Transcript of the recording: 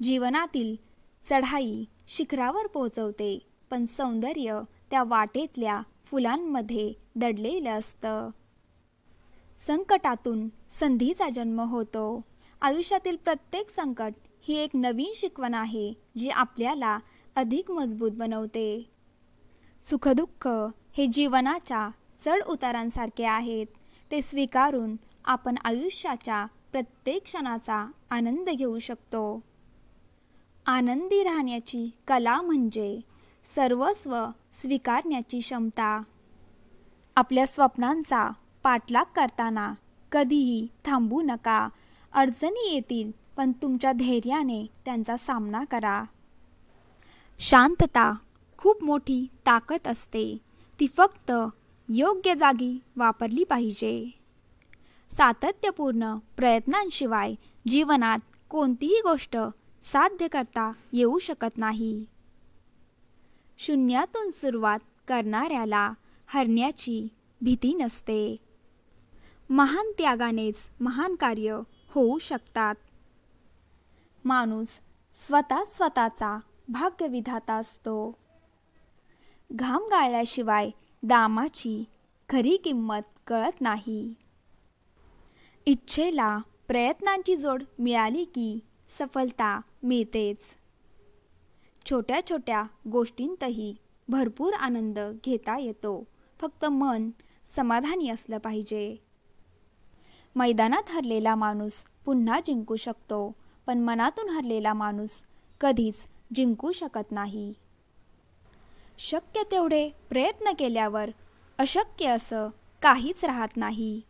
जीवनातील चढाई शिखरावर पोहोचवते, पण सौंदर्य त्या वाटेतल्या फुलांमध्ये दडलेलं असतं. संकटातून संधीचा जन्म होतो. आयुष्यातील प्रत्येक संकट ही एक नवीन शिकवण आहे, जी आपल्याला अधिक मजबूत बनवते. सुखदुःख हे जीवनाच्या चढ उतारांसारखे आहेत. ते स्वीकारून आपण आयुष्याच्या प्रत्येक क्षणाचा आनंद घेऊ शकतो. आनंदी राहण्याची कला म्हणजे सर्वस्व स्वीकारण्याची क्षमता. आपल्या स्वप्नांचा पाठलाग करताना कधीही थांबू नका. अडचणी येतील, पण तुमच्या धैर्याने त्यांचा सामना करा. शांतता खूप मोठी ताकद असते. ती फक्त योग्य जागी वापरली पाहिजे. सातत्यपूर्ण प्रयत्नांशिवाय जीवनात कोणतीही गोष्ट साध्य करता येऊ शकत नाही. शून्यातून सुरुवात करणाऱ्याला हरण्याची भीती नसते. महान त्यागानेच महान कार्य होऊ शकतात. माणूस स्वतःचा भाग्यविधाता असतो. घाम गाळल्याशिवाय दामाची खरी किंमत कळत नाही. इच्छेला प्रयत्नांची जोड मिळाली की सफलता मिळतेच. छोट्या छोट्या गोष्टींतही भरपूर आनंद घेता येतो. फक्त मन समाधानी असलं पाहिजे. मैदानात हरलेला माणूस पुन्हा जिंकू शकतो, पण मनातून हरलेला माणूस कधीच जिंकू शकत नाही. शक्य तेवढे प्रयत्न केल्यावर अशक्य असं काहीच राहत नाही.